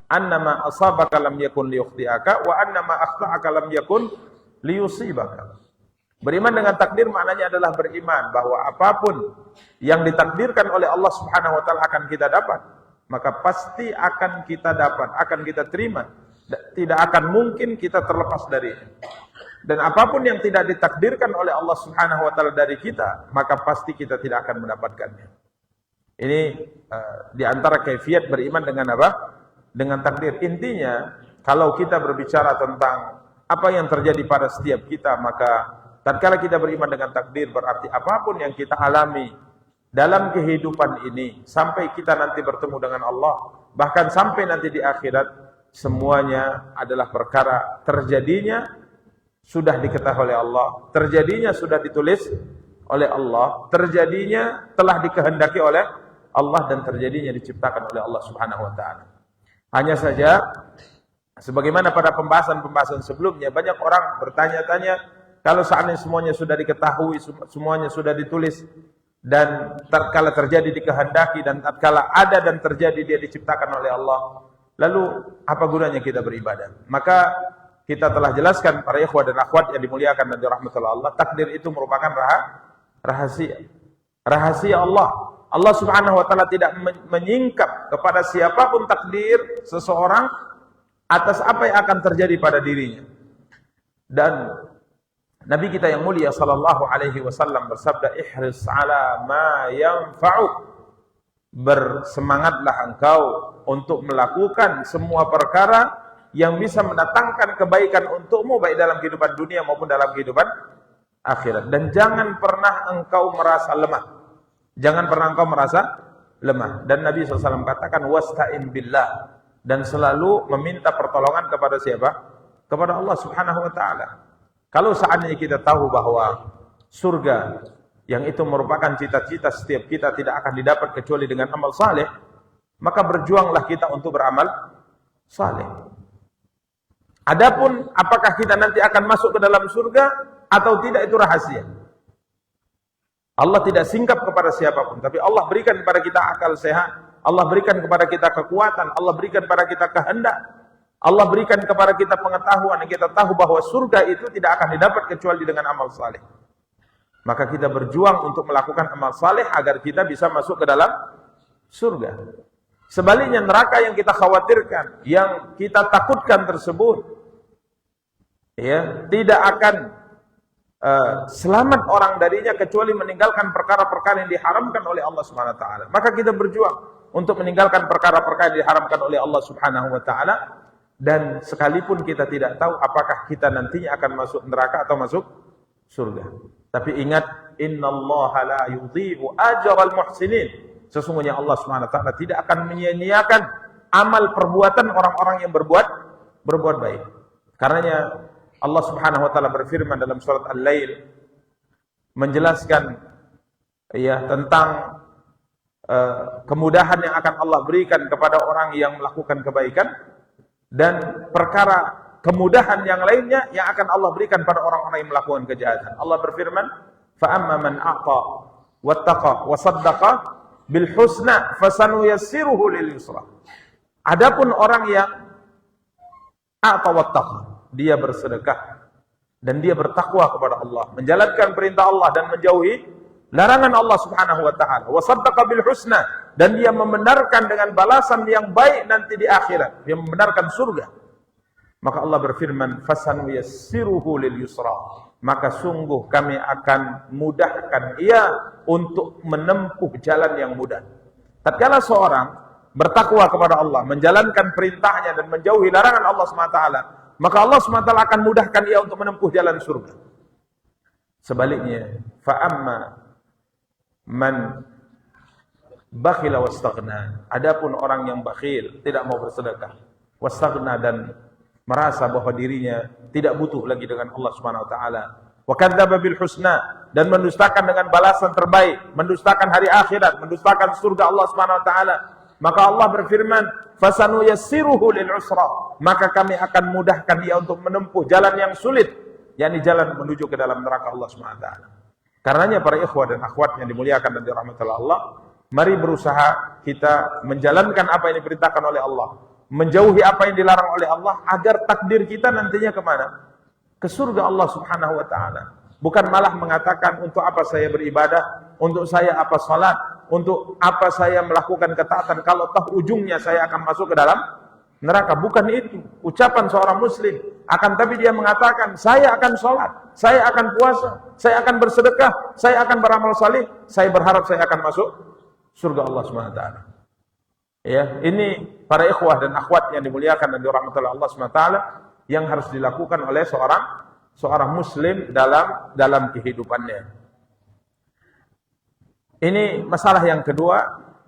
annama asabaka lam yakun liyukhti'aka wa annama akhta'aka lam yakun liyusibaka. Beriman dengan takdir maknanya adalah beriman bahwa apapun yang ditakdirkan oleh Allah Subhanahu wa taala akan kita dapat, maka pasti akan kita dapat, akan kita terima. Tidak akan mungkin kita terlepas darinya. Dan apapun yang tidak ditakdirkan oleh Allah Subhanahu wa taala dari kita, maka pasti kita tidak akan mendapatkannya. Ini di antara kaifiat beriman dengan apa? Dengan takdir. Intinya, kalau kita berbicara tentang apa yang terjadi pada setiap kita, maka tatkala kita beriman dengan takdir berarti apapun yang kita alami dalam kehidupan ini sampai kita nanti bertemu dengan Allah, bahkan sampai nanti di akhirat, semuanya adalah perkara terjadinya sudah diketahui oleh Allah, terjadinya sudah ditulis oleh Allah, terjadinya telah dikehendaki oleh Allah, dan terjadinya diciptakan oleh Allah Subhanahu wa taala. Hanya saja sebagaimana pada pembahasan-pembahasan sebelumnya, banyak orang bertanya-tanya, kalau seandainya semuanya sudah diketahui, semuanya sudah ditulis, dan tatkala terjadi dikehendaki, dan tatkala ada dan terjadi dia diciptakan oleh Allah, lalu apa gunanya kita beribadah? Maka kita telah jelaskan para ikhwah dan akhwat yang dimuliakan dan dirahmati Allah, takdir itu merupakan rahasia. Rahasia Allah. Allah Subhanahu wa taala tidak menyingkap kepada siapapun takdir seseorang atas apa yang akan terjadi pada dirinya. Dan Nabi kita yang mulia sallallahu alaihi wasallam bersabda, ihris ala ma yanfa'uk. Bersemangatlah engkau untuk melakukan semua perkara yang bisa mendatangkan kebaikan untukmu, baik dalam kehidupan dunia maupun dalam kehidupan akhirat. Dan jangan pernah engkau merasa lemah. Jangan pernah engkau merasa lemah. Dan Nabi SAW katakan, wasta'in billah. Dan selalu meminta pertolongan kepada siapa? Kepada Allah Subhanahu wa ta'ala. Kalau seandainya kita tahu bahwa surga yang itu merupakan cita-cita setiap kita tidak akan didapat kecuali dengan amal saleh, maka berjuanglah kita untuk beramal saleh. Adapun apakah kita nanti akan masuk ke dalam surga atau tidak, itu rahasia. Allah tidak singkap kepada siapapun, tapi Allah berikan kepada kita akal sehat, Allah berikan kepada kita kekuatan, Allah berikan kepada kita kehendak, Allah berikan kepada kita pengetahuan, dan kita tahu bahwa surga itu tidak akan didapat kecuali dengan amal saleh. Maka kita berjuang untuk melakukan amal saleh agar kita bisa masuk ke dalam surga. Sebaliknya neraka yang kita khawatirkan, yang kita takutkan tersebut, ya, tidak akan selamat orang darinya kecuali meninggalkan perkara-perkara yang diharamkan oleh Allah Subhanahu wa taala. Maka kita berjuang untuk meninggalkan perkara-perkara yang diharamkan oleh Allah Subhanahu wa taala, dan sekalipun kita tidak tahu apakah kita nantinya akan masuk neraka atau masuk surga. Tapi ingat, innallaha la yudhi'u ajral muhsinin. Sesungguhnya Allah Subhanahu wa taala tidak akan menyia-nyiakan amal perbuatan orang-orang yang berbuat baik. Karenanya Allah Subhanahu wa taala berfirman dalam surat Al-Lail menjelaskan ya tentang kemudahan yang akan Allah berikan kepada orang yang melakukan kebaikan, dan perkara kemudahan yang lainnya yang akan Allah berikan pada orang-orang yang melakukan kejahatan. Allah berfirman, fa amma man aqa wattaqa wa saddaqa bil husna fasanuyassiruhu lil yusra. Adapun orang yang aqa wattaqa, dia bersedekah dan dia bertakwa kepada Allah, menjalankan perintah Allah dan menjauhi larangan Allah Subhanahu wa taala, wa saddaqa bil husna, dan dia membenarkan dengan balasan yang baik nanti di akhirat, dia membenarkan surga. Maka Allah berfirman, fasanuyassiruhu lil yusra, maka sungguh kami akan mudahkan ia untuk menempuh jalan yang mudah. Tatkala seorang bertakwa kepada Allah, menjalankan perintahnya dan menjauhi larangan Allah Subhanahu wa taala, maka Allah SWT akan mudahkan ia untuk menempuh jalan surga. Sebaliknya, fa'amma man bakhila wastaghna, adapun orang yang bakhil, tidak mau bersedekah, wastaghna, dan merasa bahwa dirinya tidak butuh lagi dengan Allah Subhanahu wa taala, wa kadzdzaba bil husna, dan mendustakan dengan balasan terbaik, mendustakan hari akhirat, mendustakan surga Allah Subhanahu wa taala, maka Allah berfirman, fasanuyassiruhu lil usra, maka kami akan mudahkan dia untuk menempuh jalan yang sulit, yakni jalan menuju ke dalam neraka Allah Subhanahu wa taala. Karenanya para ikhwah dan akhwat yang dimuliakan dan dirahmati Allah, mari berusaha kita menjalankan apa yang diperintahkan oleh Allah, menjauhi apa yang dilarang oleh Allah, agar takdir kita nantinya kemana? Ke surga Allah Subhanahu wa ta'ala. Bukan malah mengatakan untuk apa saya beribadah, untuk saya apa salat, untuk apa saya melakukan ketaatan kalau toh ujungnya saya akan masuk ke dalam neraka. Bukan itu ucapan seorang muslim. Akan tapi dia mengatakan, saya akan salat, saya akan puasa, saya akan bersedekah, saya akan beramal saleh, saya berharap saya akan masuk surga Allah Subhanahu wa ta'ala. Ya, ini para ikhwah dan akhwat yang dimuliakan dan dirahmati oleh Allah Subhanahu wa ta'ala, yang harus dilakukan oleh seorang muslim dalam kehidupannya. Ini masalah yang kedua,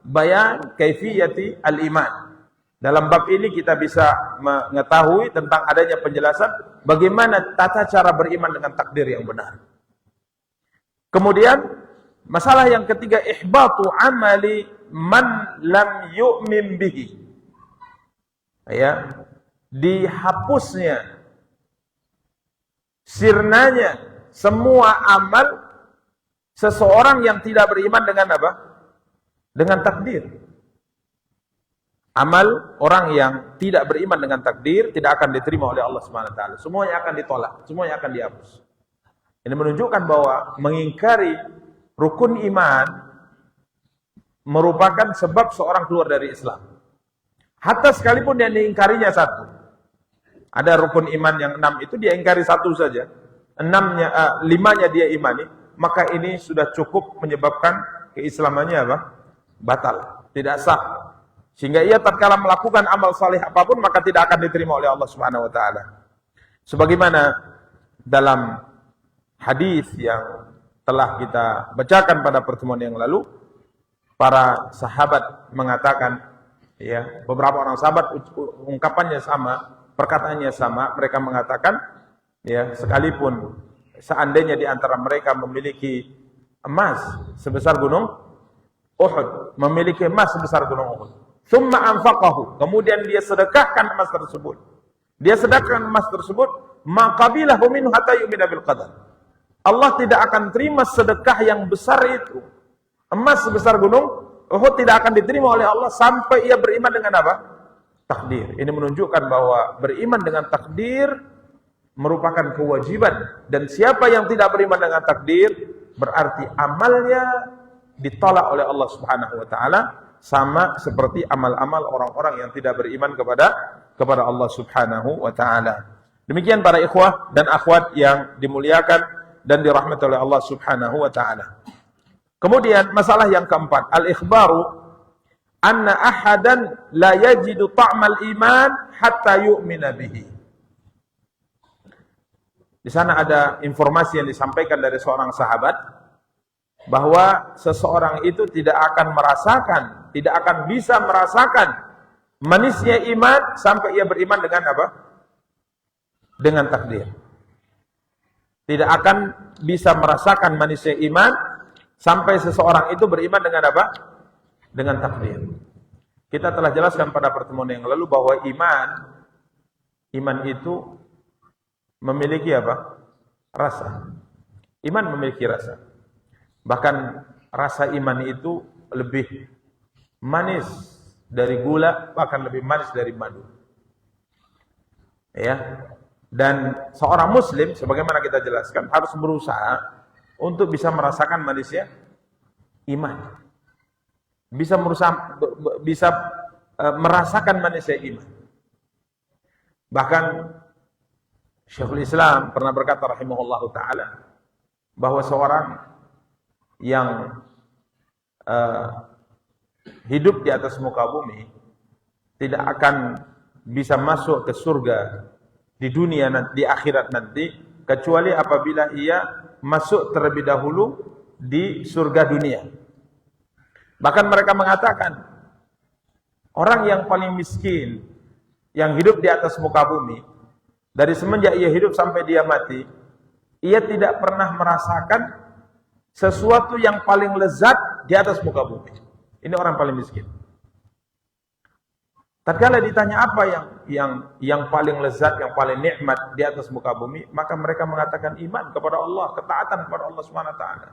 bayan kaifiyati al-iman. Dalam bab ini kita bisa mengetahui tentang adanya penjelasan bagaimana tata cara beriman dengan takdir yang benar. Kemudian masalah yang ketiga, ihbatu amali man lam yu'min bihi. Ya, dihapusnya, sirnanya semua amal seseorang yang tidak beriman dengan apa? Dengan takdir. Amal orang yang tidak beriman dengan takdir tidak akan diterima oleh Allah Subhanahu wa taala. Semuanya akan ditolak, semuanya akan dihapus. Ini menunjukkan bahwa mengingkari rukun iman merupakan sebab seorang keluar dari Islam. Hatta sekalipun yang diingkarinya satu. Ada rukun iman yang 6 itu dia ingkari satu saja. 5-nya dia imani, maka ini sudah cukup menyebabkan keislamannya apa? Batal, tidak sah. Sehingga ia tatkala melakukan amal saleh apapun maka tidak akan diterima oleh Allah Subhanahu wa taala. Sebagaimana dalam hadis yang telah kita bacakan pada pertemuan yang lalu, para sahabat mengatakan, ya, beberapa orang sahabat ungkapannya sama, perkataannya sama, mereka mengatakan, ya, sekalipun seandainya di antara mereka memiliki emas sebesar gunung Uhud, memiliki emas sebesar gunung Uhud, thumma anfaqahu, kemudian dia sedekahkan emas tersebut. Dia sedekahkan emas tersebut, maqabilahu minhu hatta yu'mina bil qadar. Allah tidak akan terima sedekah yang besar itu. Emas sebesar gunung Uhud tidak akan diterima oleh Allah sampai ia beriman dengan apa? Takdir. Ini menunjukkan bahwa beriman dengan takdir merupakan kewajiban, dan siapa yang tidak beriman dengan takdir berarti amalnya ditolak oleh Allah Subhanahu wa taala, sama seperti amal-amal orang-orang yang tidak beriman kepada Allah Subhanahu wa taala. Demikian para ikhwah dan akhwat yang dimuliakan dan dirahmati oleh Allah Subhanahu wa taala. Kemudian masalah yang keempat, al-ikhbaru anna ahadan la yajidu ta'mal iman hatta yu'mina bihi. Di sana ada informasi yang disampaikan dari seorang sahabat bahwa seseorang itu tidak akan merasakan, tidak akan bisa merasakan manisnya iman sampai ia beriman dengan apa? Dengan takdir. Tidak akan bisa merasakan manisnya iman sampai seseorang itu beriman dengan apa? Dengan takdir. Kita telah jelaskan pada pertemuan yang lalu bahwa iman itu memiliki apa? Rasa. Iman memiliki rasa. Bahkan rasa iman itu lebih manis dari gula, bahkan lebih manis dari madu. Ya. Dan seorang muslim sebagaimana kita jelaskan harus berusaha untuk bisa merasakan manisnya iman. Bisa merasakan manisnya iman. Bahkan Syekhul Islam pernah berkata rahimahullahu taala bahwa seorang yang hidup di atas muka bumi tidak akan bisa masuk ke surga di dunia nanti, di akhirat nanti, kecuali apabila ia masuk terlebih dahulu di surga dunia. Bahkan mereka mengatakan orang yang paling miskin yang hidup di atas muka bumi, dari semenjak ia hidup sampai dia mati, ia tidak pernah merasakan sesuatu yang paling lezat di atas muka bumi. Ini orang paling miskin. Tatkala ditanya apa yang paling lezat, yang paling nikmat di atas muka bumi, maka mereka mengatakan iman kepada Allah, ketaatan kepada Allah Subhanahu wa taala.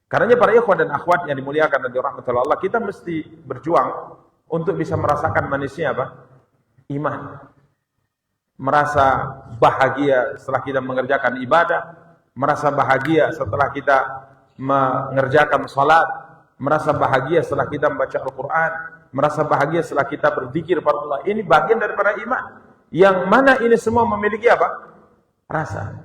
Karenanya para ikhwan dan akhwat yang dimuliakan dan dirahmati Allah, kita mesti berjuang untuk bisa merasakan manisnya apa? iman. Merasa bahagia setelah kita mengerjakan ibadah, merasa bahagia setelah kita mengerjakan salat, merasa bahagia setelah kita membaca Al-Quran, merasa bahagia setelah kita berzikir pada Allah. Ini bagian daripada iman. Yang mana ini semua memiliki apa? Rasa.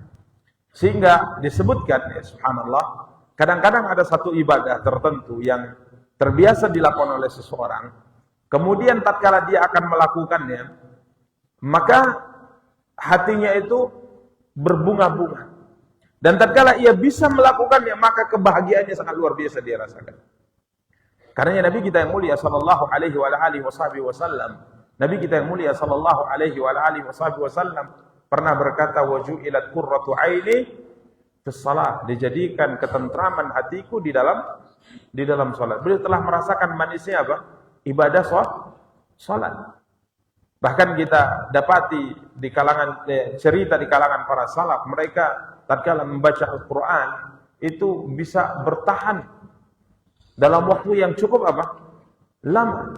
Sehingga disebutkan, ya subhanallah, kadang-kadang ada satu ibadah tertentu yang terbiasa dilakukan oleh seseorang, kemudian tatkala dia akan melakukannya, maka hatinya itu berbunga-bunga. Dan tatkala ia bisa melakukannya, maka kebahagiaannya sangat luar biasa dia rasakan. Karena Nabi kita yang mulia sallallahu alaihi wa alihi wasallam, Nabi kita yang mulia sallallahu alaihi wa alihi wasallam pernah berkata, waju'ilat qurratu aini fis shalah, dijadikan ketentraman hatiku di dalam salat. Beliau telah merasakan manisnya apa? Ibadah salat. Bahkan kita dapati di kalangan cerita di kalangan para salaf, mereka tatkala membaca Al-Quran itu bisa bertahan dalam waktu yang cukup apa? Lama.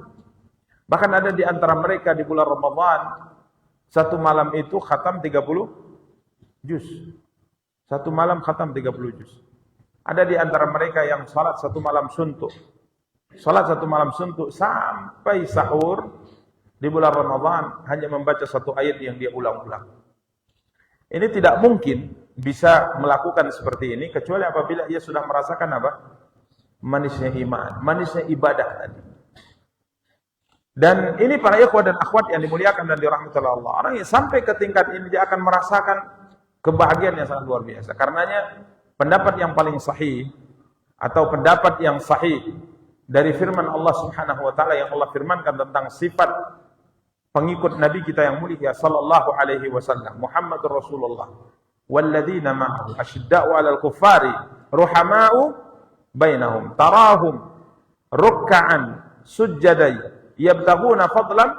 Bahkan ada di antara mereka di bulan Ramadan, satu malam itu khatam 30 juz. Satu malam khatam 30 juz. Ada di antara mereka yang salat satu malam suntuk. Salat satu malam suntuk sampai sahur di bulan Ramadan hanya membaca satu ayat yang dia ulang-ulang. Ini tidak mungkin bisa melakukan seperti ini kecuali apabila ia sudah merasakan apa? Manisnya iman, manisnya ibadah tadi. Dan ini para ikhwah dan akhwat yang dimuliakan dan dirahmati Allah. Orang yang sampai ke tingkat ini dia akan merasakan kebahagiaan yang sangat luar biasa. Karenanya pendapat yang paling sahih atau pendapat yang sahih dari firman Allah Subhanahu wa taala yang Allah firmankan tentang sifat pengikut Nabi kita yang mulia sallallahu alaihi wasallam, Muhammadur Rasulullah, walladzina ma'ahu asyidda'u 'alal kuffari ruhama'u bainahum tarahum ruk'an sujjadan yabtaghuna fadlan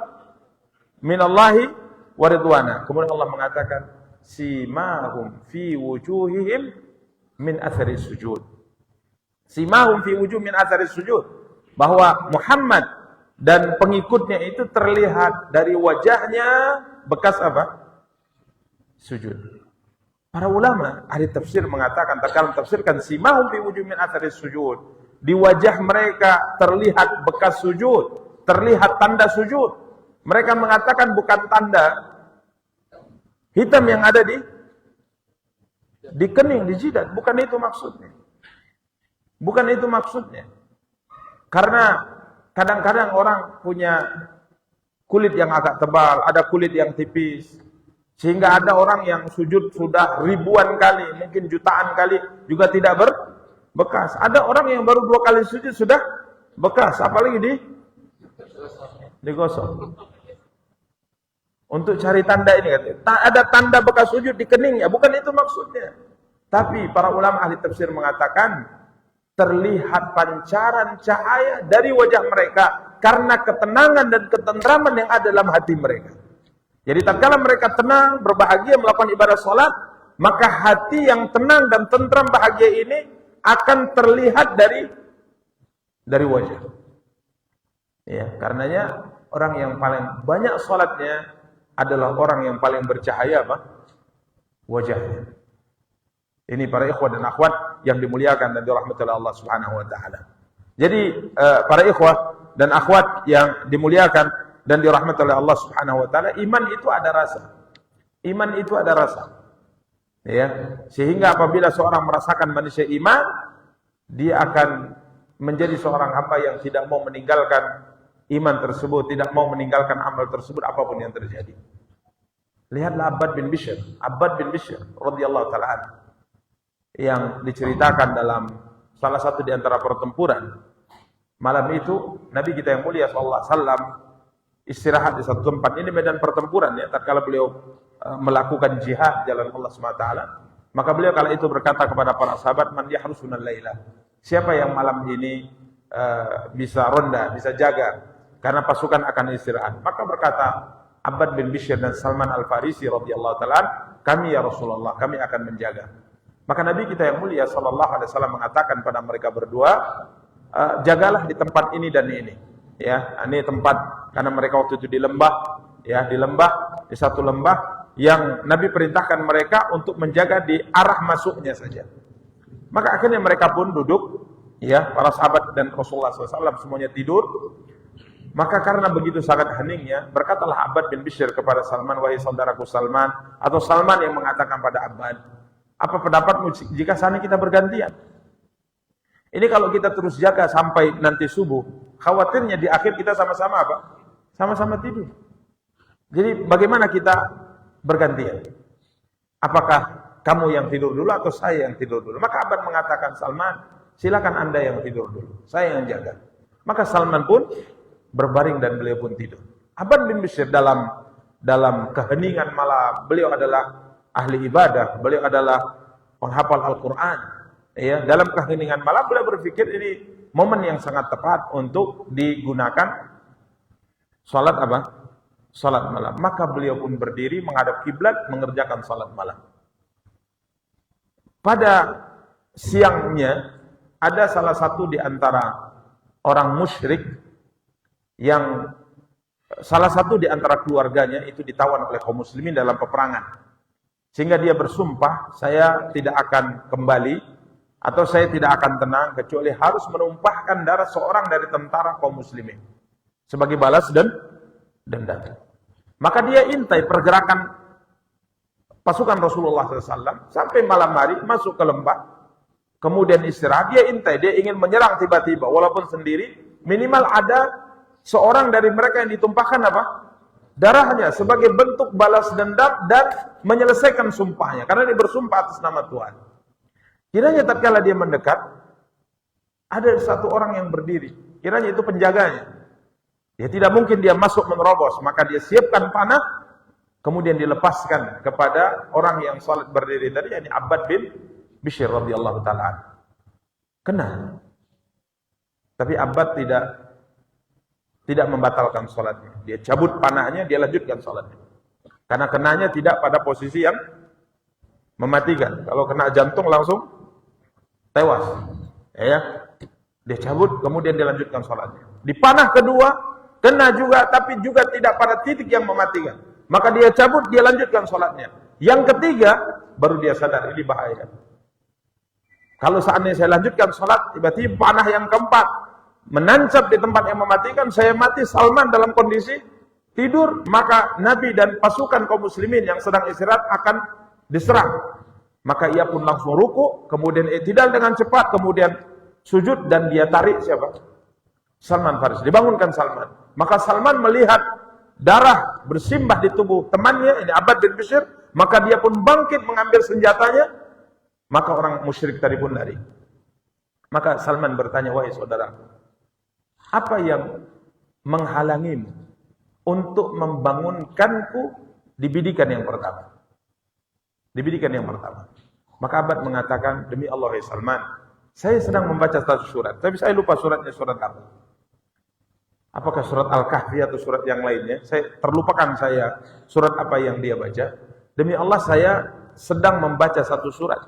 minallahi wa ridwana. Kemudian Allah mengatakan simahum fi wujuhihim min athari sujud. Simahum fi wujuh min athari sujud, bahwa Muhammad dan pengikutnya itu terlihat dari wajahnya bekas apa? Sujud. Para ulama ahli tafsir mengatakan, tatkala tafsirkan simahum fi wujuh min athari sujud, di wajah mereka terlihat bekas sujud, terlihat tanda sujud. Mereka mengatakan bukan tanda hitam yang ada di kening, di jidat, bukan itu maksudnya. Bukan itu maksudnya. Karena kadang-kadang orang punya kulit yang agak tebal, ada kulit yang tipis. Sehingga ada orang yang sujud sudah ribuan kali, mungkin jutaan kali, juga tidak berbekas. Ada orang yang baru 2 kali sujud sudah bekas, apalagi digosok. Untuk cari tanda ini katanya. Ada tanda bekas sujud di keningnya, bukan itu maksudnya. Tapi para ulama ahli tafsir mengatakan terlihat pancaran cahaya dari wajah mereka karena ketenangan dan ketentraman yang ada dalam hati mereka. Jadi tatkala mereka tenang, berbahagia melakukan ibadah salat, maka hati yang tenang dan tentram bahagia ini akan terlihat dari wajah. Ya, karenanya orang yang paling banyak salatnya adalah orang yang paling bercahaya apa? Wajahnya. Ini para ikhwah dan akhwat yang dimuliakan dan dirahmati oleh Allah Subhanahu wa taala. Jadi para ikhwah dan akhwat yang dimuliakan dan dirahmati oleh Allah Subhanahu wa taala, iman itu ada rasa. Iman itu ada rasa. Ya, sehingga apabila seorang merasakan manisnya iman, dia akan menjadi seorang hamba yang tidak mau meninggalkan iman tersebut, tidak mau meninggalkan amal tersebut apapun yang terjadi. Lihatlah Abbad bin Bishr radhiyallahu taala anhu yang diceritakan dalam salah satu di antara pertempuran. Malam itu Nabi kita yang mulia sallallahu alaihi wasallam istirahat di satu tempat. Ini medan pertempuran ya, tatkala beliau melakukan jihad jalan Allah SWT. Maka beliau kala itu berkata kepada para sahabat, man yahrusunal laila, siapa yang malam ini bisa ronda, bisa jaga, karena pasukan akan istirahat. Maka berkata Abbad bin Bishr dan Salman Al-Farisi radhiyallahu ta'ala, kami ya Rasulullah, kami akan menjaga. Maka Nabi kita yang mulia sallallahu alaihi wasallam mengatakan pada mereka berdua, jagalah di tempat ini dan ini. Ya, ini tempat karena mereka waktu itu di lembah ya, di satu lembah yang Nabi perintahkan mereka untuk menjaga di arah masuknya saja. Maka akhirnya mereka pun duduk, ya, para sahabat dan Rasulullah SAW semuanya tidur. Maka karena begitu sangat heningnya, berkatalah Abbad bin Bishr kepada Salman, wahai saudaraku Salman, atau Salman yang mengatakan pada Abbad, apa pendapatmu jika sana kita bergantian? Ini kalau kita terus jaga sampai nanti subuh, khawatirnya di akhir kita sama-sama apa? Sama-sama tidur. Jadi bagaimana kita bergantian? Apakah kamu yang tidur dulu atau saya yang tidur dulu? Maka Abbad mengatakan, Salman, silakan Anda yang tidur dulu, saya yang jaga. Maka Salman pun berbaring dan beliau pun tidur. Abbad bin Bishr dalam keheningan malam, beliau adalah ahli ibadah, beliau adalah penghafal Al-Quran. Ya, dalam keheningan malam beliau berpikir ini momen yang sangat tepat untuk digunakan salat apa? Salat malam. Maka beliau pun berdiri menghadap kiblat mengerjakan salat malam. Pada siangnya ada salah satu di antara orang musyrik yang salah satu di antara keluarganya itu ditawan oleh kaum muslimin dalam peperangan. Sehingga dia bersumpah, saya tidak akan kembali atau saya tidak akan tenang kecuali harus menumpahkan darah seorang dari tentara kaum muslimin sebagai balas dendam. Maka dia intai pergerakan pasukan Rasulullah SAW sampai malam hari masuk ke lembah, kemudian istirahat. Dia intai, dia ingin menyerang tiba-tiba walaupun sendiri, minimal ada seorang dari mereka yang ditumpahkan apa? Darahnya sebagai bentuk balas dendam dan menyelesaikan sumpahnya. Karena dia bersumpah atas nama Tuhan. Kiranya tatkala dia mendekat, ada satu orang yang berdiri. Kiranya itu penjaganya. Ya tidak mungkin dia masuk menerobos. Maka dia siapkan panah, kemudian dilepaskan kepada orang yang salat berdiri tadi, yakni Abbad bin Bishr radhiyallahu ta'ala. Kena. Tapi Abbad tidak membatalkan sholatnya. Dia cabut panahnya, dia lanjutkan sholatnya. Karena kenanya tidak pada posisi yang mematikan. Kalau kena jantung langsung tewas. Ya, dia cabut, kemudian dia lanjutkan sholatnya. Di panah kedua, kena juga, tapi juga tidak pada titik yang mematikan. Maka dia cabut, dia lanjutkan sholatnya. Yang ketiga, baru dia sadar, ini bahaya. Kalau seandainya saya lanjutkan sholat, tiba-tiba panah yang keempat menancap di tempat yang mematikan, saya mati, Salman dalam kondisi tidur, maka Nabi dan pasukan kaum muslimin yang sedang istirahat akan diserang. Maka ia pun langsung ruku, kemudian i'tidal dengan cepat, kemudian sujud dan dia tarik siapa? Salman Farisi. Dibangunkan Salman. Maka Salman melihat darah bersimbah di tubuh temannya, ini Abbad bin Bishr, maka dia pun bangkit mengambil senjatanya, maka orang musyrik tadi pun lari. Maka Salman bertanya, wahai saudara, apa yang menghalangimu untuk membangunkanku di bidikan yang pertama? Di bidikan yang pertama. Maka Abbad mengatakan, demi Allah ya Salman, saya sedang membaca satu surat, tapi saya lupa suratnya surat apa. Apakah surat Al-Kahfi atau surat yang lainnya? Saya terlupakan saya surat apa yang dia baca. Demi Allah saya sedang membaca satu surat.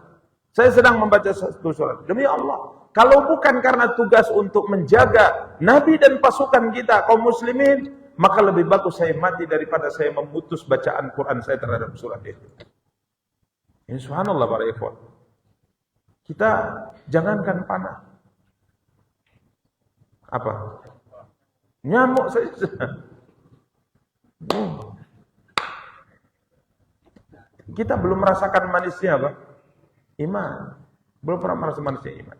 Saya sedang membaca satu surat. Demi Allah, kalau bukan karena tugas untuk menjaga Nabi dan pasukan kita, kaum muslimin, maka lebih bagus saya mati daripada saya memutus bacaan Quran saya terhadap surat itu. Ini subhanallah para ikhwan. Kita jangankan panah. Apa? Nyamuk saja. Kita belum merasakan manisnya apa? Iman. Belum pernah merasa manisnya iman.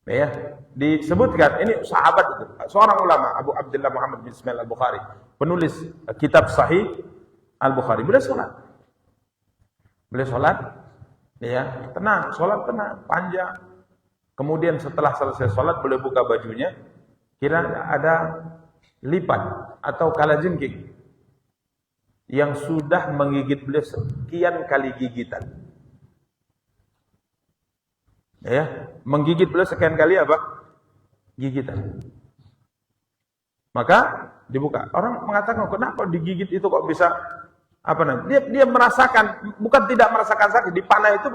Ya, disebutkan ini sahabat itu, seorang ulama Abu Abdullah Muhammad bin Ismail Al-Bukhari, penulis kitab Sahih Al-Bukhari. Beliau sholat, ya, tenang, sholat tenang, panjang. Kemudian setelah selesai sholat, beliau buka bajunya, kira ada lipat atau kalajengking yang sudah menggigit beliau sekian kali gigitan. Ya, menggigit beliau sekian kali apa? Gigitan. Maka dibuka. Orang mengatakan, kenapa digigit itu kok bisa apa namanya? Dia merasakan, bukan tidak merasakan sakit. Di panah itu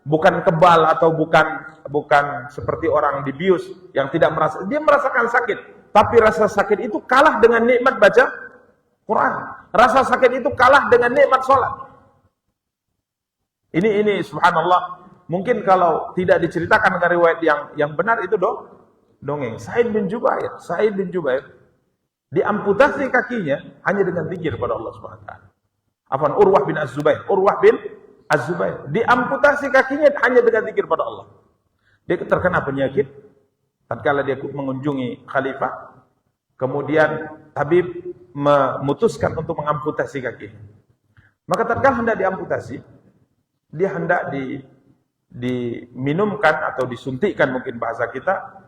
bukan kebal atau bukan seperti orang dibius yang tidak merasa. Dia merasakan sakit, tapi rasa sakit itu kalah dengan nikmat baca Quran. Rasa sakit itu kalah dengan nikmat sholat. Ini subhanallah. Mungkin kalau tidak diceritakan dengan riwayat yang benar itu dongeng. Sa'id bin Jubair diamputasi kakinya hanya dengan zikir pada Allah Subhanahu wa taala. Afwan, Urwah bin Az-Zubair diamputasi kakinya hanya dengan zikir pada Allah. Dia terkena penyakit tatkala dia mengunjungi khalifah. Kemudian tabib memutuskan untuk mengamputasi kakinya. Maka tatkala hendak diamputasi, dia hendak diminumkan atau disuntikkan, mungkin bahasa kita,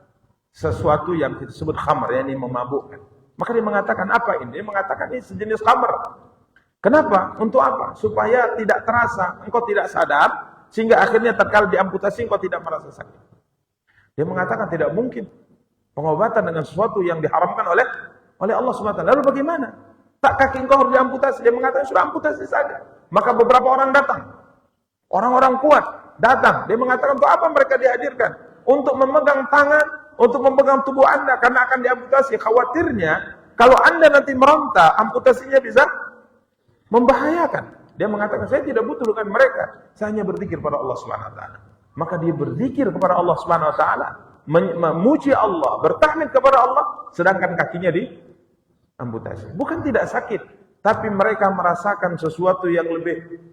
sesuatu yang disebut khamr, yakni memabukkan. Maka dia mengatakan, apa ini? Dia mengatakan ini sejenis khamr. Kenapa? Untuk apa? Supaya tidak terasa, engkau tidak sadar, sehingga akhirnya tatkala diamputasi engkau tidak merasa sakit. Dia mengatakan tidak mungkin pengobatan dengan sesuatu yang diharamkan oleh Allah SWT. Lalu bagaimana? Tak kaki engkau harus diamputasi? Dia mengatakan sudah amputasi saja. Maka beberapa orang datang. Orang-orang kuat datang. Dia mengatakan untuk apa mereka dihadirkan? Untuk memegang tangan, untuk memegang tubuh Anda karena akan diamputasi. Khawatirnya kalau Anda nanti meronta, amputasinya bisa membahayakan. Dia mengatakan saya tidak butuh dengan mereka. Saya hanya berzikir pada Allah Subhanahu wa taala. Maka dia berzikir kepada Allah Subhanahu wa taala, memuji Allah, bertahmid kepada Allah, sedangkan kakinya diamputasi. Bukan tidak sakit, tapi mereka merasakan sesuatu yang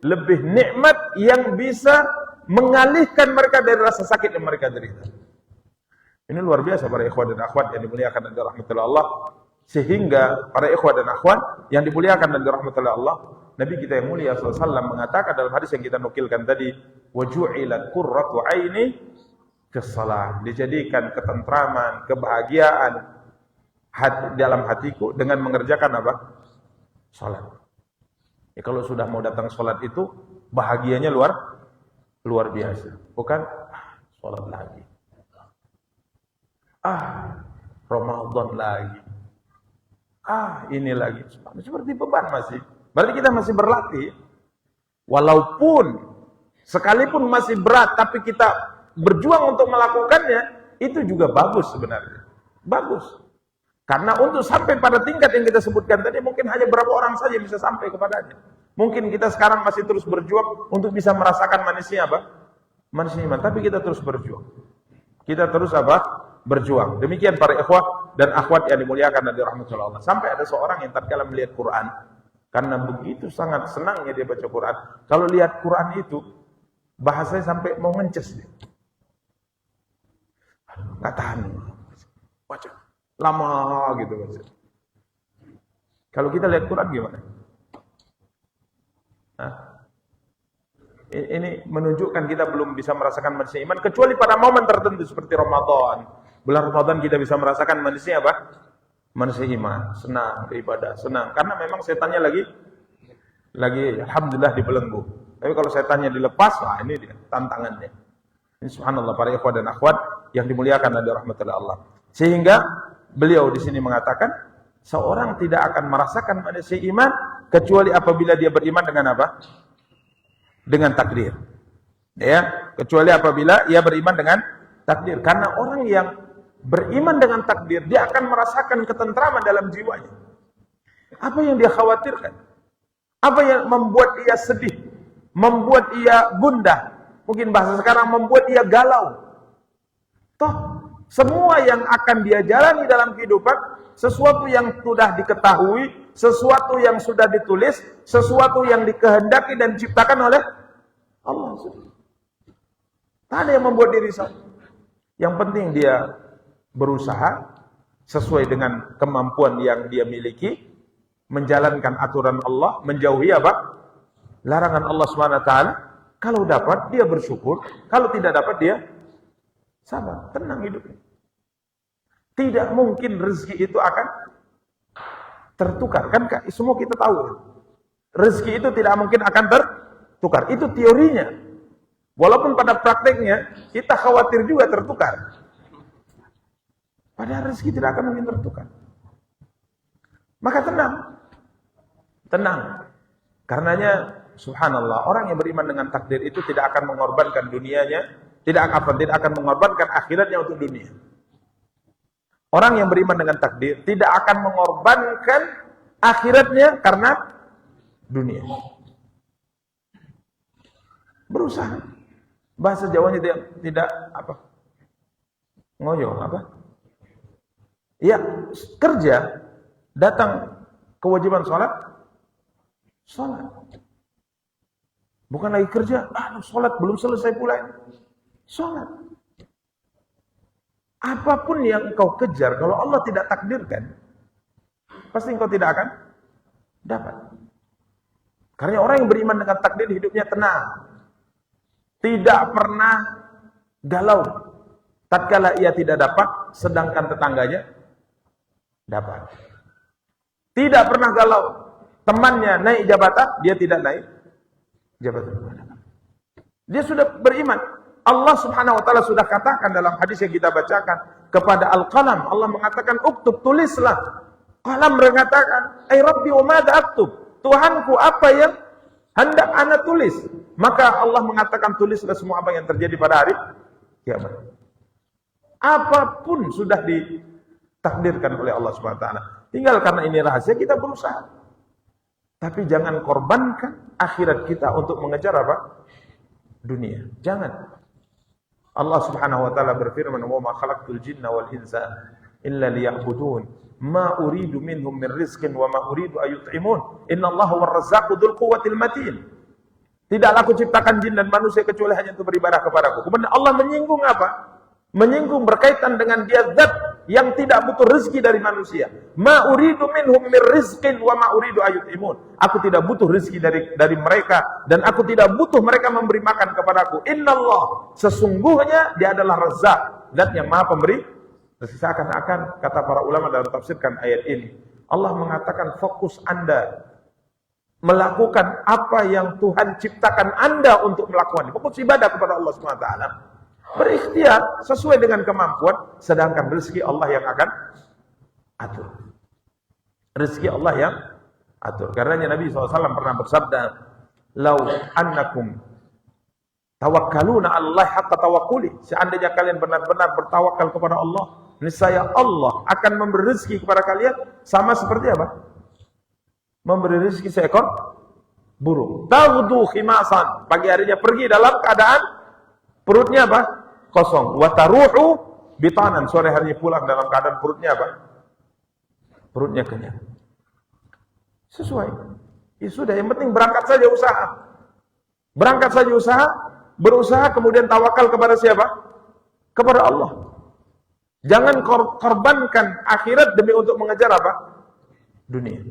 lebih nikmat yang bisa mengalihkan mereka dari rasa sakit yang mereka derita. Ini luar biasa para ikhwan dan akhwat yang dimuliakan dan dirahmati Allah. Sehingga para ikhwan dan akhwat yang dimuliakan dan dirahmati Allah, Nabi kita yang mulia sallallahu alaihi wasallam mengatakan dalam hadis yang kita nukilkan tadi, waju'ilat qurratu aini fis shalah, dijadikan ketentraman, kebahagiaan dalam hatiku dengan mengerjakan apa? Salat. Ya, kalau sudah mau datang salat itu bahagianya luar biasa. Bukan salat lagi. Ramadan lagi. Ini lagi. Seperti beban masih. Berarti kita masih berlatih. Walaupun sekalipun masih berat tapi kita berjuang untuk melakukannya, itu juga bagus sebenarnya. Bagus. Karena untuk sampai pada tingkat yang kita sebutkan tadi, mungkin hanya berapa orang saja bisa sampai kepadanya. Mungkin kita sekarang masih terus berjuang untuk bisa merasakan manisnya apa? Manisnya iman. Tapi kita terus berjuang. Kita terus apa? Berjuang. Demikian para ikhwah dan akhwat yang dimuliakan dan dirahmati Allah. Sampai ada seorang yang tatkala melihat Quran, karena begitu sangat senangnya dia baca Quran. Kalau lihat Quran itu, bahasanya sampai mau ngences dia. Nggak tahan. Baca. Lama gitu baca. Kalau kita lihat Quran gimana? Ini menunjukkan kita belum bisa merasakan manisnya iman, kecuali pada momen tertentu seperti Ramadan. Bulan Ramadan kita bisa merasakan manisnya apa? Manisnya iman, senang beribadah, senang. Karena memang setannya lagi alhamdulillah dibelenggu. Tapi kalau setannya dilepas, ini dia tantangannya. Ini subhanallah para ikhwan dan akhwat yang dimuliakan dan dirahmati Allah. Sehingga beliau di sini mengatakan seorang tidak akan merasakan manisnya iman kecuali apabila dia beriman dengan apa? Dengan takdir. Ya, kecuali apabila ia beriman dengan takdir. Karena orang yang beriman dengan takdir, dia akan merasakan ketentraman dalam jiwanya. Apa yang dia khawatirkan? Apa yang membuat ia sedih? Membuat ia gundah? Mungkin bahasa sekarang membuat ia galau. Toh, semua yang akan dia jalani dalam kehidupan, sesuatu yang sudah diketahui, sesuatu yang sudah ditulis, sesuatu yang dikehendaki dan diciptakan oleh Allah. Tak ada yang membuat diri risau. Yang penting dia berusaha sesuai dengan kemampuan yang dia miliki, menjalankan aturan Allah, menjauhi apa? Larangan Allah SWT. Kalau dapat dia bersyukur, kalau tidak dapat dia sabar, tenang hidupnya. Tidak mungkin rezeki itu akan tertukar. Kan semua kita tahu. Rezeki itu tidak mungkin akan tertukar. Itu teorinya. Walaupun pada prakteknya kita khawatir juga tertukar. Padahal rezeki tidak akan mungkin tertukar. Maka tenang. Tenang. Karenanya subhanallah, orang yang beriman dengan takdir itu tidak akan mengorbankan dunianya, tidak akan mengorbankan akhiratnya untuk dunia. Orang yang beriman dengan takdir tidak akan mengorbankan akhiratnya karena dunia. Berusaha. Bahasa Jawanya tidak apa? Ngoyo apa? Ya, kerja, datang kewajiban sholat. Bukan lagi kerja, sholat belum selesai pula ini. Sholat. Apapun yang engkau kejar, kalau Allah tidak takdirkan, pasti engkau tidak akan dapat. Karena orang yang beriman dengan takdir, hidupnya tenang. Tidak pernah galau. Tatkala ia tidak dapat, sedangkan tetangganya dapat. Tidak pernah galau. Temannya naik jabatan, dia tidak naik jabatan. Dia sudah beriman. Allah Subhanahu wa taala sudah katakan dalam hadis yang kita bacakan kepada Al-Qalam, Allah mengatakan uktub, tulislah. Qalam mengatakan, "Ai Rabbi wa madza aktub?" Tuhanku, apa yang hendak ana tulis? Maka Allah mengatakan, tulislah semua apa yang terjadi pada hari kiamat. Apapun sudah ditakdirkan oleh Allah Subhanahu wa taala. Tinggal karena ini rahasia, kita berusaha. Tapi jangan korbankan akhirat kita untuk mengejar apa? Dunia. Jangan. Allah Subhanahu wa taala berfirman, "Wa ma khalaqtul jinna wal insa illa liya'budun. Ma uridu minhum min rizqin wa ma uridu an yut'imun. Innallaha huwar razzaqu dzul quwwatil matin." Tidaklah aku ciptakan jin dan manusia kecuali hanya untuk beribadah kepadaku. Kemudian Allah menyinggung apa? Menyinggung berkaitan dengan dia zat yang tidak butuh rezeki dari manusia. Ma uridu minhum min rizqin wa ma uridu an yut'imun. Aku tidak butuh rezeki dari mereka dan aku tidak butuh mereka memberi makan kepadaku. Innallah, sesungguhnya dia adalah Razzaq, zat yang Maha Pemberi. Seakan-akan kata para ulama dalam tafsirkan ayat ini, Allah mengatakan fokus Anda melakukan apa yang Tuhan ciptakan Anda untuk melakukan. Fokus ibadah kepada Allah Subhanahu wa taala. Berikhtiar sesuai dengan kemampuan, sedangkan rezeki Allah yang akan atur. Rezeki Allah yang atur. Karenanya Nabi SAW pernah bersabda, "Lau annakum tawakkaluna 'ala Allah haqqa tawakkuli." Seandainya kalian benar-benar bertawakal kepada Allah, niscaya Allah akan memberi rezeki kepada kalian sama seperti apa? Memberi rezeki seekor burung. Taghdu khimasan, pagi harinya pergi dalam keadaan perutnya apa? Kosong. Wa taruhu bitanan, sore harinya pulang dalam keadaan perutnya apa? Perutnya kenyang. Sesuai. Ya sudah, yang penting berangkat saja usaha. Berangkat saja usaha, berusaha kemudian tawakal kepada siapa? Kepada Allah. Jangan korbankan akhirat demi untuk mengejar apa? Dunia.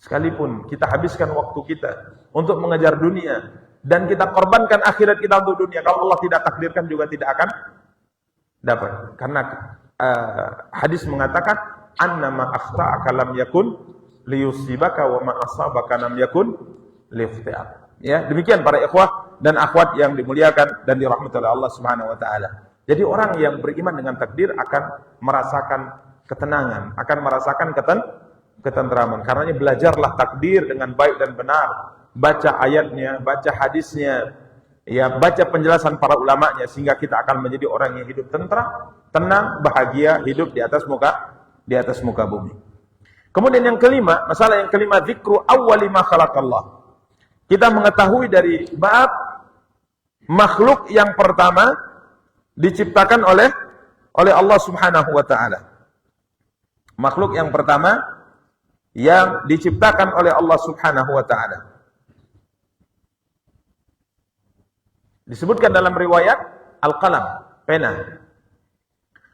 Sekalipun kita habiskan waktu kita untuk mengejar dunia dan kita korbankan akhirat kita untuk dunia, kalau Allah tidak takdirkan juga tidak akan dapat. Karena hadis mengatakan, annama akhta'aka lam yakun liyusibaka wa ma asabaka lam yakun liyukhti'ak. Ya, demikian para ikhwah dan akhwat yang dimuliakan dan dirahmati oleh Allah Subhanahu wa taala. Jadi orang yang beriman dengan takdir akan merasakan ketenangan, akan merasakan ketentraman. Karenanya belajarlah takdir dengan baik dan benar. Baca ayatnya, baca hadisnya, ya baca penjelasan para ulamanya, sehingga kita akan menjadi orang yang hidup tenang, bahagia, hidup di atas muka bumi. Kemudian yang kelima, masalah yang kelima, zikru awwali ma khalaqallah. Kita mengetahui dari bab makhluk yang pertama diciptakan oleh Allah Subhanahu wa taala. Makhluk yang pertama yang diciptakan oleh Allah Subhanahu wa taala. Disebutkan dalam riwayat Al-Qalam, pena.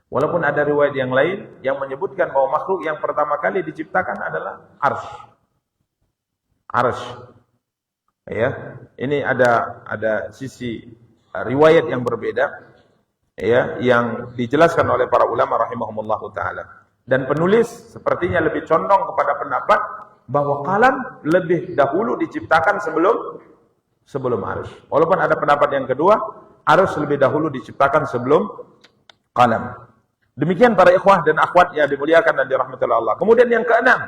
Walaupun ada riwayat yang lain yang menyebutkan bahwa makhluk yang pertama kali diciptakan adalah arsy. Arsy. Ya, ini ada sisi riwayat yang berbeda, ya, yang dijelaskan oleh para ulama rahimahumullahu taala. Dan penulis sepertinya lebih condong kepada pendapat bahwa qalam lebih dahulu diciptakan sebelum arsy. Walaupun ada pendapat yang kedua, arsy lebih dahulu diciptakan sebelum qalam. Demikian para ikhwah dan akhwat yang dimuliakan dan dirahmati oleh Allah. Kemudian yang keenam,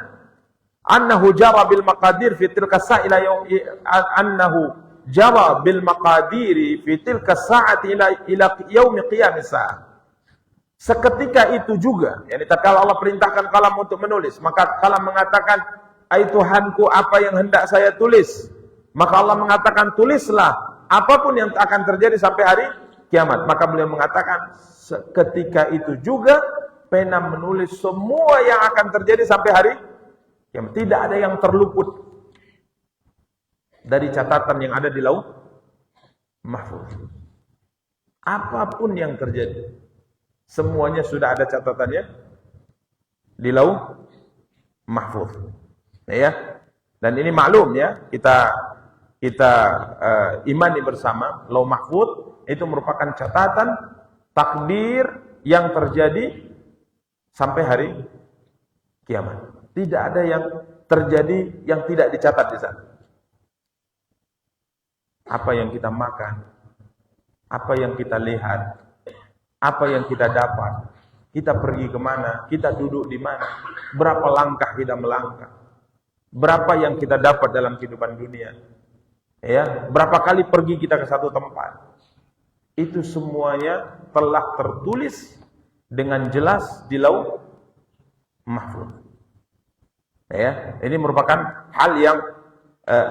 annahu jara bil maqadir fi tilka sa'ila annahu jara bil maqadiri fi tilka sa'ati ila yaumi qiyamis sa'ah. seketika itu juga, yakni tatkala Allah perintahkan kalam untuk menulis, maka kalam mengatakan, "Ai Tuhanku, apa yang hendak saya tulis?" Maka Allah mengatakan, "Tulislah apapun yang akan terjadi sampai hari kiamat." Maka beliau mengatakan, seketika itu juga pena menulis semua yang akan terjadi sampai hari kiamat. Tidak ada yang terluput dari catatan yang ada di lauh mahfuz. Apapun yang terjadi, semuanya sudah ada catatannya di lauh mahfuz. Ya. Dan ini maklum ya, kita imani bersama, lauh mahfuz itu merupakan catatan takdir yang terjadi sampai hari kiamat. Tidak ada yang terjadi yang tidak dicatat di sana. Apa yang kita makan, apa yang kita lihat, apa yang kita dapat, kita pergi kemana, kita duduk di mana, berapa langkah kita melangkah, berapa yang kita dapat dalam kehidupan dunia, ya, berapa kali pergi kita ke satu tempat, itu semuanya telah tertulis dengan jelas di lauh mahfuz. Ya, ini merupakan hal yang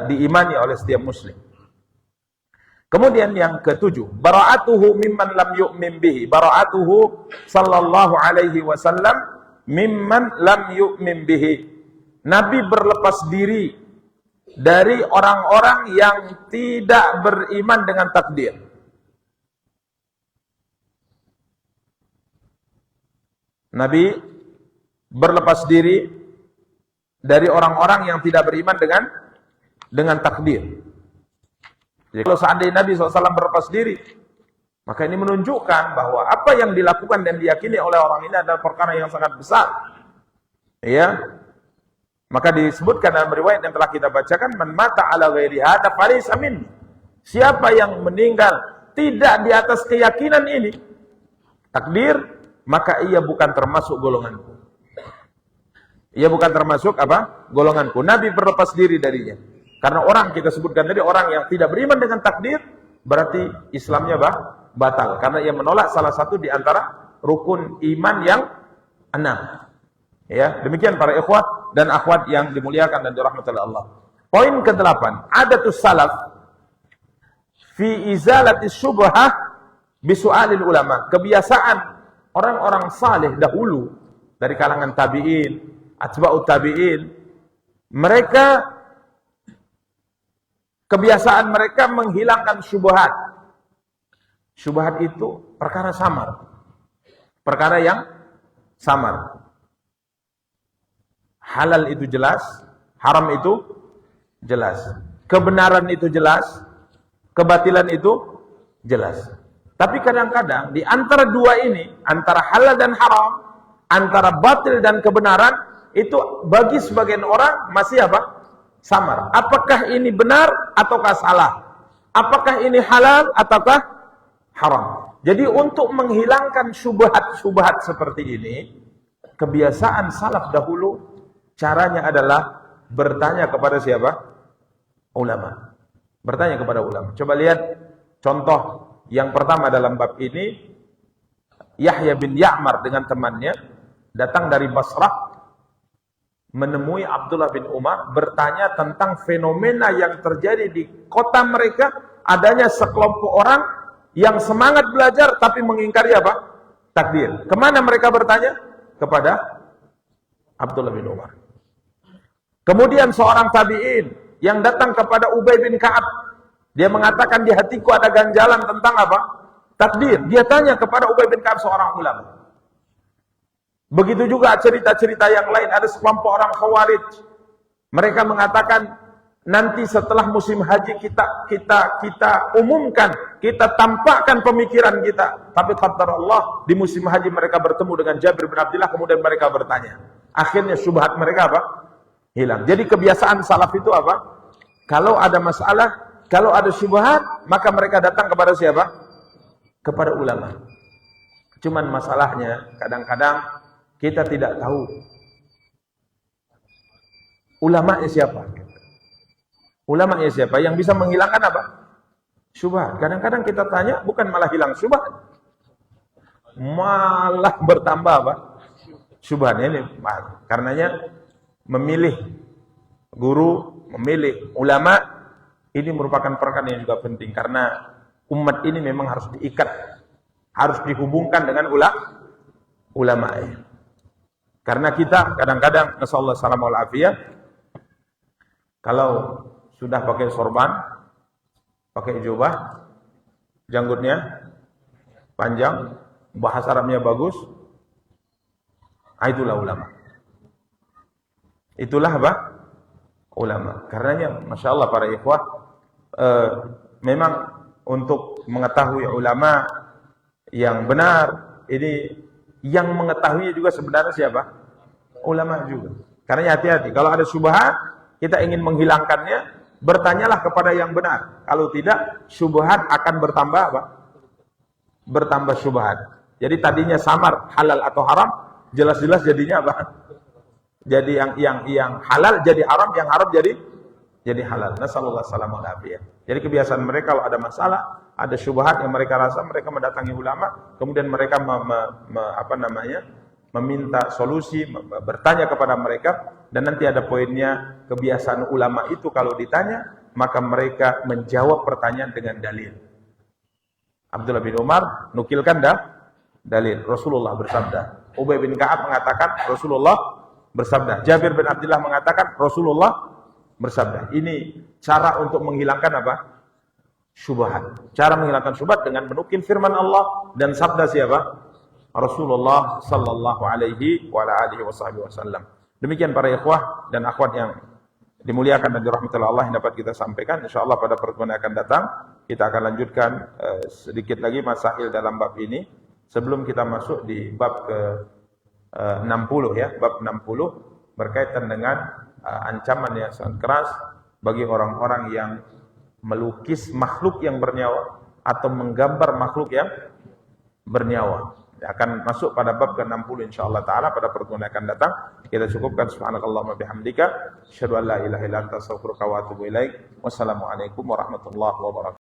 diimani oleh setiap muslim. Kemudian yang ketujuh, bara'atuhu mimman lam yu'min bihi. Bara'atuhu sallallahu alaihi wasallam mimman lam yu'min bihi. Nabi berlepas diri dari orang-orang yang tidak beriman dengan takdir. Nabi berlepas diri dari orang-orang yang tidak beriman dengan takdir. Jadi kalau seandainya Nabi SAW berlepas diri, maka ini menunjukkan bahwa apa yang dilakukan dan diyakini oleh orang ini adalah perkara yang sangat besar. Ya. Maka disebutkan dalam riwayat yang telah kita bacakan, man mata ala ghairi hadza falaysa minni. Siapa yang meninggal tidak di atas keyakinan ini, takdir, maka ia bukan termasuk golonganku. Ia bukan termasuk apa? Golonganku. Nabi berlepas diri darinya. Karena orang, kita sebutkan tadi, orang yang tidak beriman dengan takdir, berarti Islamnya batal. Karena ia menolak salah satu di antara rukun iman yang 6. Ya, demikian para ikhwat dan akhwat yang dimuliakan dan dirahmati oleh Allah. Poin ke-8, adatus salaf fi izalati syubhah bisu'alil ulama. Kebiasaan orang-orang saleh dahulu dari kalangan tabi'in, atba'ut tabi'in, mereka kebiasaan mereka menghilangkan syubhat. Syubhat itu perkara samar. Perkara yang samar. Halal itu jelas, haram itu jelas. Kebenaran itu jelas, kebatilan itu jelas. Tapi kadang-kadang di antara dua ini, antara halal dan haram, antara batil dan kebenaran, itu bagi sebagian orang masih apa? Samar. Apakah ini benar ataukah salah? Apakah ini halal ataukah haram? Jadi untuk menghilangkan syubhat-syubhat seperti ini, kebiasaan salaf dahulu caranya adalah bertanya kepada siapa? Ulama. Bertanya kepada ulama. Coba lihat contoh yang pertama dalam bab ini. Yahya bin Ya'mar dengan temannya datang dari Basrah menemui Abdullah bin Umar, bertanya tentang fenomena yang terjadi di kota mereka, adanya sekelompok orang yang semangat belajar tapi mengingkari apa? Takdir. Kemana mereka bertanya? Kepada Abdullah bin Umar. Kemudian seorang tabi'in yang datang kepada Ubay bin Ka'ab, dia mengatakan di hatiku ada ganjalan tentang apa? Takdir. Dia tanya kepada Ubay bin Ka'ab, seorang ulama. Begitu juga cerita-cerita yang lain. Ada sekelompok orang Khawarij. Mereka mengatakan nanti setelah musim haji kita umumkan, kita tampakkan pemikiran kita. Tapi qaddar Allah, di musim haji mereka bertemu dengan Jabir bin Abdullah, kemudian mereka bertanya. Akhirnya syubhat mereka apa? Hilang. Jadi kebiasaan salaf itu apa? Kalau ada masalah, kalau ada syubhat, maka mereka datang kepada siapa? Kepada ulama. Cuman masalahnya kadang-kadang kita tidak tahu ulamanya siapa. Ulamanya siapa yang bisa menghilangkan apa? Syubhat. Kadang-kadang kita tanya bukan malah hilang syubhat. malah bertambah apa? Syubhat. Ini karenanya memilih guru, memilih ulama ini merupakan perkara yang juga penting, karena umat ini memang harus diikat, harus dihubungkan dengan ulama. Karena kita kadang-kadang nasallahu salam wal afiyah, kalau sudah pakai sorban, pakai jubah, janggutnya panjang, bahasa Arabnya bagus, itulah ulama. Itulah apa? Ulama. Karenanya, Masya Allah para ikhwah, memang untuk mengetahui ulama yang benar, ini yang mengetahui juga sebenarnya siapa? Ulama juga. Karena hati-hati, kalau ada syubhat, kita ingin menghilangkannya, bertanyalah kepada yang benar. Kalau tidak, syubhat akan bertambah apa? Bertambah syubhat. Jadi tadinya samar halal atau haram, jelas-jelas jadinya apa? Jadi yang halal jadi haram, yang haram jadi halal. Nasallallahu salamul afiyah. Jadi kebiasaan mereka kalau ada masalah, ada syubhat yang mereka rasa, mereka mendatangi ulama, kemudian mereka meminta solusi, bertanya kepada mereka, dan nanti ada poinnya, kebiasaan ulama itu kalau ditanya, maka mereka menjawab pertanyaan dengan dalil. Abdullah bin Umar nukilkan dalil. Rasulullah bersabda. Ubay bin Ka'ab mengatakan Rasulullah bersabda. Jabir bin Abdullah mengatakan Rasulullah bersabda. Ini cara untuk menghilangkan apa? Syubhat. Cara menghilangkan syubhat dengan menukil firman Allah dan sabda siapa? Rasulullah sallallahu alaihi wa alihi wasallam. Demikian para ikhwah dan akhwat yang dimuliakan dan dirahmati Allah yang dapat kita sampaikan. Insyaallah pada pertemuan yang akan datang kita akan lanjutkan sedikit lagi masail dalam bab ini sebelum kita masuk di bab ke 60 ya, bab 60 berkaitan dengan ancaman yang sangat keras bagi orang-orang yang melukis makhluk yang bernyawa atau menggambar makhluk yang bernyawa. Akan masuk pada bab ke-60 insyaallah taala pada pertemuan yang akan datang. Kita cukupkan, subhanakallahumma bihamdika asyhadu an la ilaha illa anta astaghfiruka wa atubu ilaik. Wassalamualaikum warahmatullahi wabarakatuh.